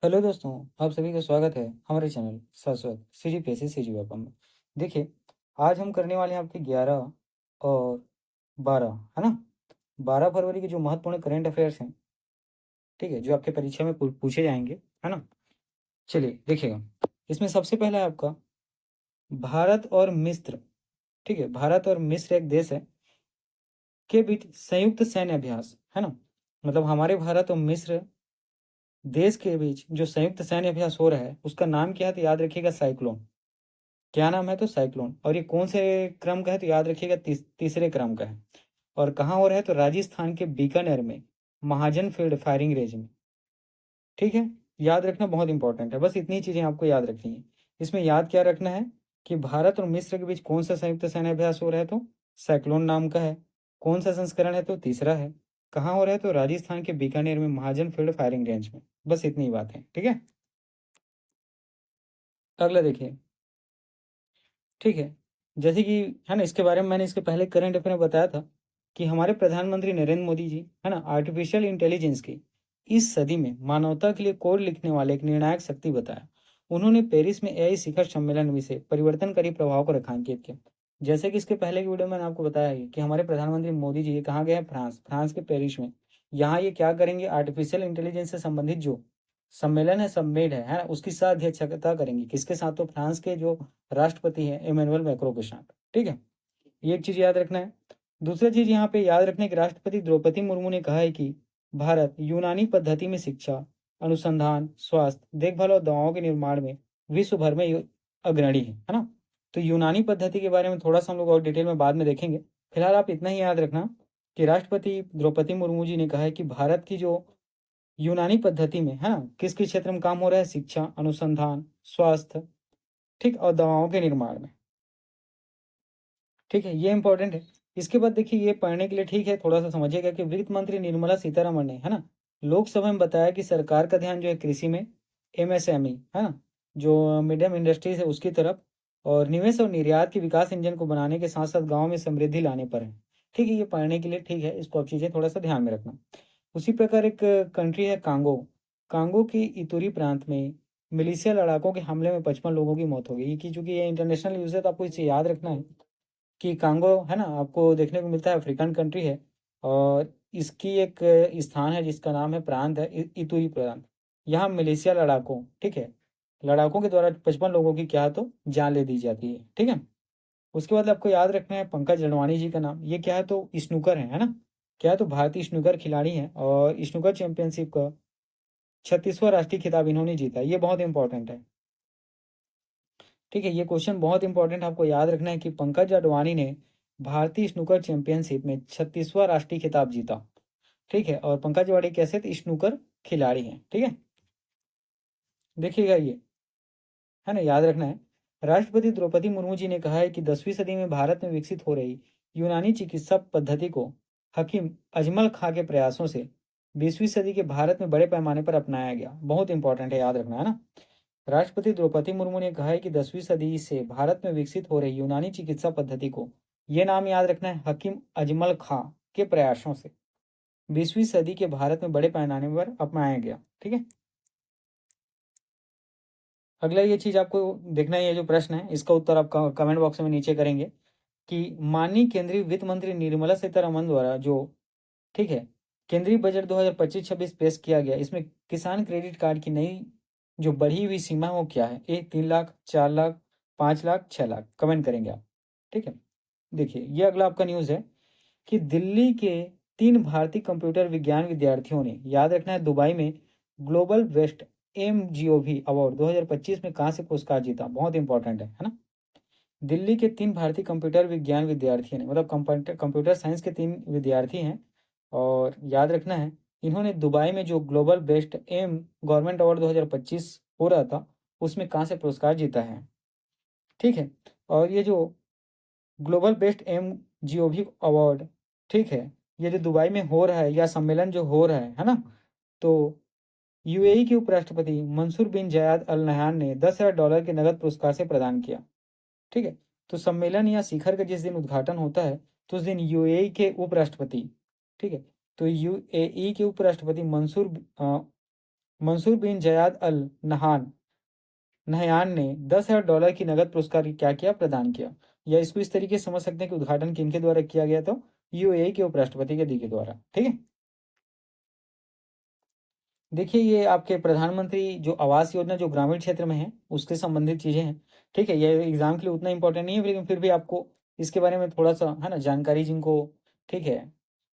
Hello दोस्तों, आप सभी का स्वागत है हमारे चैनल शाश्वत सीजी पे सीजी वेपम में। देखिए, आज हम करने वाले हैं आपके 11 और 12, है ना? 12 फरवरी के जो महत्वपूर्ण करंट अफेयर्स हैं, ठीक है, जो आपके परीक्षा में पूछे जाएंगे, है ना? चलिए देखिएगा, इसमें सबसे पहला है आपका भारत और मिस्र। ठीक है, भारत और मिस्र एक देश है के बीच संयुक्त सैन्य अभ्यास, है ना? मतलब हमारे भारत और मिस्र देश के बीच जो संयुक्त सैन्य अभ्यास हो रहा है उसका नाम क्या है, तो याद रखिएगा साइक्लोन। क्या नाम है, तो साइक्लोन। और ये कौन से क्रम का है, तो याद रखिएगा तीसरे क्रम का है। और कहाँ हो रहा है, तो राजस्थान के बीकानेर में, महाजन फील्ड फायरिंग रेंज में। ठीक है, याद रखना बहुत इंपॉर्टेंट है, बस इतनी चीजें आपको याद रखनी है। इसमें याद क्या रखना है कि भारत और मिस्र के बीच कौन सा संयुक्त सैन्य अभ्यास हो रहा है, तो साइक्लोन नाम का है। कौन सा संस्करण है, तो तीसरा है। कहाँ हो रहा है, तो राजस्थान के बीकानेर में, महाजन फील्ड फायरिंग रेंज में। बस इतनी बात है, ठीक है। अगला देखिए, ठीक है, जैसे कि, है ना, इसके बारे में मैंने इसके पहले करंट अफेयर में बताया था कि हमारे प्रधानमंत्री नरेंद्र मोदी जी, है ना, आर्टिफिशियल इंटेलिजेंस की इस सदी में मानवता के लिए कोड लिखने वाले एक निर्णायक शक्ति बताया। उन्होंने पेरिस में एआई शिखर सम्मेलन में से परिवर्तनकारी प्रभाव को रेखांकित किया। जैसे कि इसके पहले की वीडियो में मैंने आपको बताया है कि हमारे प्रधानमंत्री मोदी जी कहाँ गए हैं, फ्रांस, फ्रांस के पेरिस में। यहाँ ये क्या करेंगे, आर्टिफिशियल इंटेलिजेंस से संबंधित जो सम्मेलन है, सबमेट है ना, उसकी साथ अध्यक्षता करेंगे। किसके साथ, तो फ्रांस के जो राष्ट्रपति हैं इमैनुअल मैक्रो के साथ। ठीक है, ये एक चीज याद रखना है। दूसरा चीज यहाँ पे याद रखने की, राष्ट्रपति द्रौपदी मुर्मू ने कहा है कि भारत यूनानी पद्धति में शिक्षा, अनुसंधान, स्वास्थ्य देखभाल और दवाओं के निर्माण में विश्व भर में अग्रणी है ना? तो यूनानी पद्धति के बारे में थोड़ा सा हम लोग और डिटेल में बाद में देखेंगे। फिलहाल आप इतना ही याद रखना कि राष्ट्रपति द्रौपदी मुर्मू जी ने कहा है कि भारत की जो यूनानी पद्धति में, है ना, किस किस क्षेत्र में काम हो रहा है, शिक्षा, अनुसंधान, स्वास्थ्य, ठीक, और दवाओं के निर्माण में। ठीक है, ये इंपॉर्टेंट है। इसके बाद देखिए, ये पढ़ने के लिए ठीक है, थोड़ा सा समझिएगा कि वित्त मंत्री निर्मला सीतारमण ने, है ना, लोकसभा में बताया कि सरकार का ध्यान जो है कृषि में, एमएसएमई, है ना, जो मीडियम इंडस्ट्रीज है उसकी तरफ, और निवेश और निर्यात के विकास इंजन को बनाने के साथ साथ गाँव में समृद्धि लाने पर है। ठीक है, ये पढ़ने के लिए ठीक है, इसको आप चीज़ें थोड़ा सा ध्यान में रखना। उसी प्रकार एक कंट्री है कांगो। कांगो की इतूरी प्रांत में मिलिशिया लड़ाकों के हमले में 55 लोगों की मौत हो गई। कि चूंकि ये इंटरनेशनल यूज है, तो आपको इसे याद रखना है कि कांगो, है ना, आपको देखने को मिलता है, अफ्रीकन कंट्री है। और इसकी एक स्थान है जिसका नाम है, प्रांत है इतूरी प्रांत। यहाँ मिलिशिया लड़ाकों, ठीक है, लड़ाकों के द्वारा 55 लोगों की क्या, तो जान ले दी जाती है। ठीक है, उसके बाद आपको याद रखना है पंकज अडवाणी जी का नाम। ये क्या है, तो स्नूकर है ना? क्या है, तो भारतीय स्नूकर खिलाड़ी हैं, और स्नूकर चैंपियनशिप का 36वां राष्ट्रीय खिताब इन्होंने जीता। ये बहुत इंपॉर्टेंट है। ठीक है, ये क्वेश्चन बहुत इंपॉर्टेंट, आपको याद रखना है कि पंकज अडवाणी ने भारतीय स्नूकर चैंपियनशिप में 36वां राष्ट्रीय खिताब जीता। ठीक है, और पंकज अडवाणी कैसे, तो स्नूकर खिलाड़ी हैं। ठीक है, देखिएगा ये, है ना, याद रखना है। राष्ट्रपति द्रौपदी मुर्मू जी ने कहा है कि 10वीं सदी में भारत में विकसित हो रही यूनानी चिकित्सा पद्धति को हकीम अजमल खां के प्रयासों से 20वीं सदी के भारत में बड़े पैमाने पर अपनाया गया। बहुत इंपॉर्टेंट है, याद रखना है ना। राष्ट्रपति द्रौपदी मुर्मू ने कहा है कि 10वीं सदी से भारत में विकसित हो रही यूनानी चिकित्सा पद्धति को, ये नाम याद रखना है, हकीम अजमल खां के प्रयासों से 20वीं सदी के भारत में बड़े पैमाने पर अपनाया गया। ठीक है, अगला ये चीज आपको देखना है, ये जो प्रश्न है इसका उत्तर आप कमेंट बॉक्स में नीचे करेंगे कि माननीय केंद्रीय वित्त मंत्री निर्मला सीतारमण द्वारा जो, ठीक है, केंद्रीय बजट 2025-26 पेश किया गया, इसमें किसान क्रेडिट कार्ड की नई जो बढ़ी हुई सीमा है वो क्या है? 3 लाख, 4 लाख, 5 लाख, 6 लाख, कमेंट करेंगे आप। ठीक है, देखिए, ये अगला आपका न्यूज़ है कि दिल्ली के 3 भारतीय कंप्यूटर विज्ञान विद्यार्थियों ने, याद रखना है, दुबई में ग्लोबल बेस्ट MGOV अवार्ड 2025 में कहाँ से पुरस्कार जीता। बहुत इंपॉर्टेंट है ना? दिल्ली के 3 भारतीय कंप्यूटर विज्ञान विद्यार्थियों ने, मतलब कंप्यूटर कंप्यूटर साइंस के 3 विद्यार्थी हैं, और याद रखना है, इन्होंने दुबई में जो global best M government award 2025 हो रहा था, उसमें कहाँ से पुरस्कार जीता है। ठीक है, और ये जो ग्लोबल बेस्ट MGOV अवार्ड, ठीक है, ये जो दुबई में हो रहा है, या सम्मेलन जो हो रहा है ना, तो यूएई के उपराष्ट्रपति मंसूर बिन जायद अल नह्यान ने $10,000 के नगद पुरस्कार से प्रदान किया। ठीक है, तो सम्मेलन या शिखर का जिस दिन उद्घाटन होता है, तो उस दिन यूएई के उपराष्ट्रपति, ठीक है, तो यूएई के उपराष्ट्रपति मंसूर बिन जयाद अल नहयान ने $10,000 की नगद पुरस्कार क्या किया, प्रदान किया। या इसको इस तरीके से समझ सकते हैं कि उद्घाटन किनके द्वारा किया गया, तो यूएई के उपराष्ट्रपति के दी के द्वारा। ठीक है, देखिए ये आपके प्रधानमंत्री जो आवास योजना जो ग्रामीण क्षेत्र में है उसके संबंधित चीजें हैं। ठीक है, ये एग्जाम के लिए उतना इंपॉर्टेंट नहीं है, लेकिन फिर भी आपको इसके बारे में थोड़ा सा है ना जानकारी जिनको, ठीक है,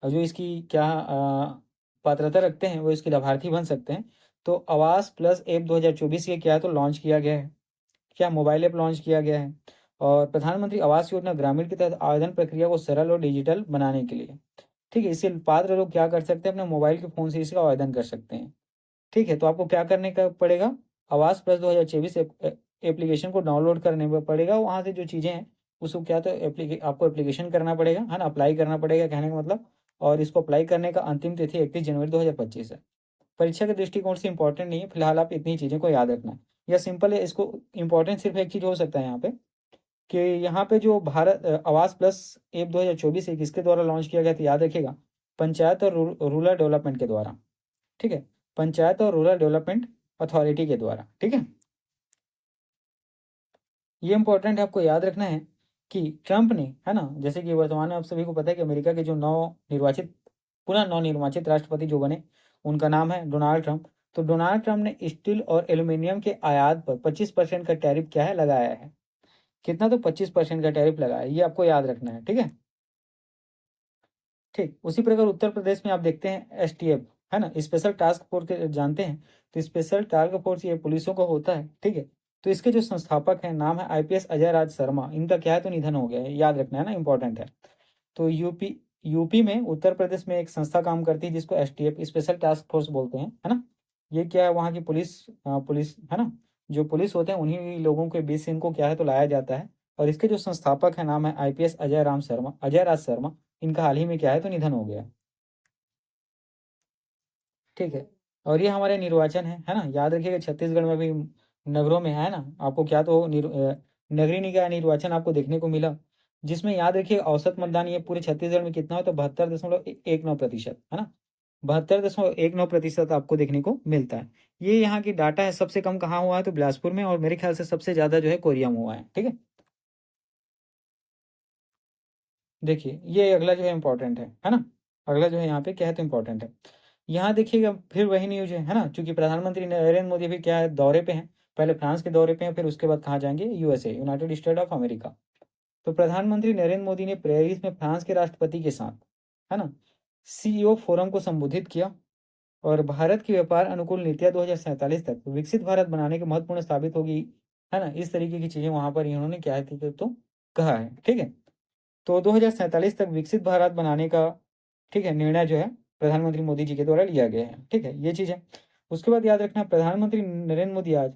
और जो इसकी क्या पात्रता रखते हैं वो इसके लाभार्थी बन सकते हैं। तो आवास प्लस ऐप 2024 ये क्या है, तो लॉन्च किया गया है, क्या मोबाइल ऐप लॉन्च किया गया है। और प्रधानमंत्री आवास योजना ग्रामीण के तहत आवेदन प्रक्रिया को सरल और डिजिटल बनाने के लिए, ठीक है, इससे पात्र लोग क्या कर सकते हैं, अपने मोबाइल के फोन से इसका आवेदन कर सकते हैं। ठीक है, तो आपको क्या करने का पड़ेगा, आवास प्लस 2024 एप्लीकेशन को डाउनलोड करने में पड़ेगा, वहाँ से जो चीज़ें हैं उसको क्या, तो आपको एप्लीकेशन करना पड़ेगा, है ना, अप्लाई करना पड़ेगा कहने का मतलब। और इसको अप्लाई करने का अंतिम तिथि 31 जनवरी 2025 है। परीक्षा के दृष्टिकोण से इंपॉर्टेंट नहीं है, फिलहाल आप इतनी चीज़ें को याद रखना है। या सिंपल है, इसको इंपॉर्टेंट सिर्फ एक चीज़ हो सकता है यहाँ पे, कि यहाँ पे जो भारत आवास प्लस ऐप 2024 है किसके द्वारा लॉन्च किया गया, तो याद रखिएगा पंचायत और रूरल डेवलपमेंट के द्वारा। ठीक है, पंचायत और रूरल डेवलपमेंट अथॉरिटी के द्वारा। ठीक है, ये इंपॉर्टेंट है, आपको याद रखना है कि ट्रंप ने, है ना, जैसे कि वर्तमान में आप सभी को पता है कि अमेरिका के जो पुनः नव निर्वाचित राष्ट्रपति जो बने उनका नाम है डोनाल्ड ट्रंप। तो डोनाल्ड ट्रंप ने स्टील और एल्यूमिनियम के आयात पर 25% का टैरिफ क्या है, लगाया है। कितना, तो 25% का टैरिफ लगाया है, ये आपको याद रखना है। ठीक है, ठीक उसी प्रकार उत्तर प्रदेश में आप देखते हैं एसटीएफ, है ना, स्पेशल टास्क फोर्स के जानते हैं, तो स्पेशल टास्क फोर्स ये पुलिसों का होता है। ठीक है, तो इसके जो संस्थापक हैं नाम है आईपीएस अजय राज शर्मा, इनका क्या है, तो निधन हो गया है, याद रखना है ना, इंपॉर्टेंट है। तो यूपी में उत्तर प्रदेश में एक संस्था काम करती है जिसको एसटीएफ स्पेशल टास्क फोर्स बोलते हैं, है ना। ये क्या है, वहाँ की पुलिस है ना, जो पुलिस होते हैं उन्हीं लोगों के बीच से इनको क्या है, तो लाया जाता है। और इसके जो संस्थापक है नाम है आईपीएस अजय राज शर्मा, इनका हाल ही में क्या है, तो निधन हो गया। ठीक है, और ये हमारे निर्वाचन है ना, याद रखिएगा छत्तीसगढ़ में भी नगरों में है ना, आपको क्या, तो नगरीय निकाय निर्वाचन आपको देखने को मिला, जिसमें याद रखिए औसत मतदान ये पूरे छत्तीसगढ़ में कितना हो, तो 72.19%, है ना, 72.19% आपको देखने को मिलता है। ये यहाँ की डाटा है, सबसे कम कहाँ हुआ है, तो बिलासपुर में, और मेरे ख्याल से सबसे ज्यादा जो है कोरिया में हुआ है। ठीक है, देखिए ये अगला जो है इंपॉर्टेंट है ना, अगला जो है यहाँ पे क्या है, तो इंपॉर्टेंट है। यहाँ देखिएगा फिर वही न्यूज है ना, क्योंकि प्रधानमंत्री नरेंद्र मोदी भी क्या है, दौरे पे हैं, पहले फ्रांस के दौरे पे हैं, फिर उसके बाद कहाँ जाएंगे, USA, United state of America. तो प्रधानमंत्री नरेंद्र मोदी ने पेरिस में फ्रांस के राष्ट्रपति के साथ, है ना, सीईओ फोरम को संबोधित किया, और भारत की व्यापार अनुकूल नीतियां 2047 तक विकसित भारत बनाने के महत्वपूर्ण साबित होगी, है ना, इस तरीके की चीजें वहां पर इन्होंने क्या है, तो कहा है। ठीक है, तो 2047 तक विकसित भारत बनाने का, ठीक है, निर्णय जो है प्रधानमंत्री मोदी जी के द्वारा लिया गया है। ठीक है, ये चीज है। उसके बाद याद रखना प्रधानमंत्री नरेंद्र मोदी आज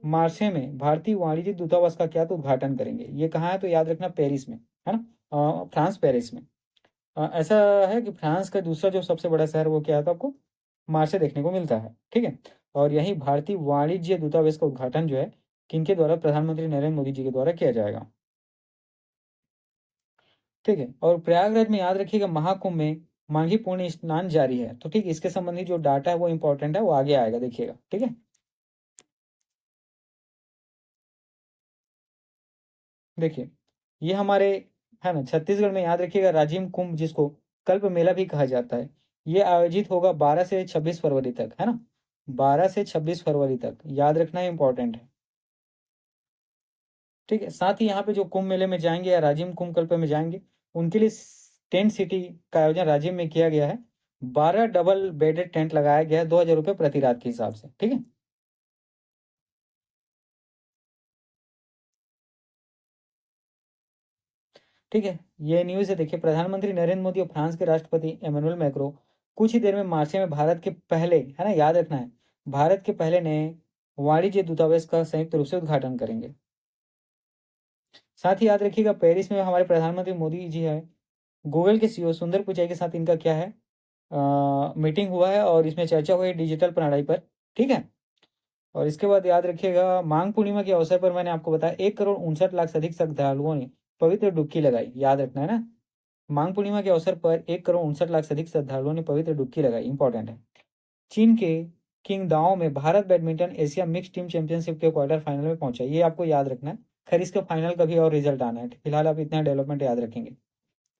मार्से में भारतीय वाणिज्य दूतावास का क्या, तो उद्घाटन करेंगे। ये कहाँ है, तो याद रखना पेरिस में, है ना, फ्रांस पेरिस में। ऐसा है कि फ्रांस का दूसरा जो सबसे बड़ा शहर वो क्या है, तो आपको मार्से देखने को मिलता है। ठीक है, और यही भारतीय वाणिज्य दूतावास का उद्घाटन जो है किनके द्वारा, प्रधानमंत्री नरेंद्र मोदी जी के द्वारा किया जाएगा। ठीक है, और प्रयागराज में याद रखिएगा महाकुंभ में माघी पूर्ण स्नान जारी है। तो ठीक इसके संबंधी जो डाटा है वो इंपॉर्टेंट है, वो आगे आएगा, देखिएगा। ठीक है, देखिए ये हमारे, है ना, छत्तीसगढ़ में याद रखिएगा राजिम कुंभ, जिसको कल्प मेला भी कहा जाता है, ये आयोजित होगा 12 से 26 फरवरी तक, है ना, 12 से 26 फरवरी तक, याद रखना इंपॉर्टेंट है। ठीक है, साथ ही यहाँ पे जो कुंभ मेले में जाएंगे या राजिम कुंभ कल्प में जाएंगे उनके लिए टेंट सिटी का आयोजन राजिम में किया गया है। 12 डबल बेडेड टेंट लगाया गया है, 2,000 रुपये प्रति रात के हिसाब से। ठीक है, ठीक है, ये न्यूज़ है। देखिए प्रधानमंत्री नरेंद्र मोदी और फ्रांस के राष्ट्रपति एमेनुअल मैक्रो कुछ ही देर में मार्चे में भारत के पहले, है ना, याद रखना है, भारत के पहले नए वाणिज्य दूतावास का संयुक्त रूप से उद्घाटन करेंगे। साथ ही याद रखिएगा पेरिस में हमारे प्रधानमंत्री मोदी जी है, गूगल के सीईओ सुंदर पिचाई के साथ इनका क्या है, मीटिंग हुआ है, और इसमें चर्चा हुई डिजिटल प्रणाली पर। ठीक है, और इसके बाद याद रखिएगा माघ पूर्णिमा के अवसर पर मैंने आपको बताया 1,59,00,000 से अधिक श्रद्धालुओं ने पवित्र डुबकी लगाई, याद रखना है ना, माघ पूर्णिमा के अवसर पर 1,59,00,000 से अधिक श्रद्धालुओं ने पवित्र डुबकी लगाई, इंपॉर्टेंट है। चीन के किंग दाओ में Bharat badminton Asia mix team championship के क्वार्टर फाइनल में पहुंचा। ये आपको याद रखना है। खैर इसका फाइनल का भी और रिजल्ट आना है, फिलहाल आप इतना डेवलपमेंट याद रखेंगे।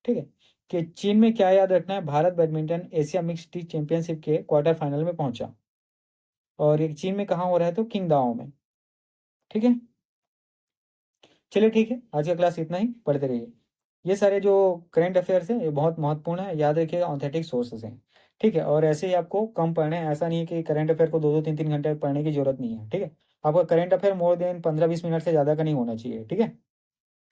ठीक है। कि चीन में क्या याद रखना है, Bharat badminton Asia mix team championship के क्वार्टर फाइनल में पहुंचा। और ये चीन में कहाँ हो रहा है, तो किंग दाओ में। ठीक है। चलिए ठीक है, आज का क्लास इतना ही, पढ़ते रहिए। ये सारे जो करंट अफेयर्स हैं ये बहुत महत्वपूर्ण है, याद रखिएगा, ऑथेंटिक सोर्सेस हैं। ठीक है। और ऐसे ही आपको कम पढ़ना है, ऐसा नहीं है कि करंट अफेयर को 2-2 3-3 घंटे पढ़ने की जरूरत नहीं है। ठीक है। आपका current affair more than 15-20 minute से ज़्यादा का नहीं होना चाहिए। ठीक है।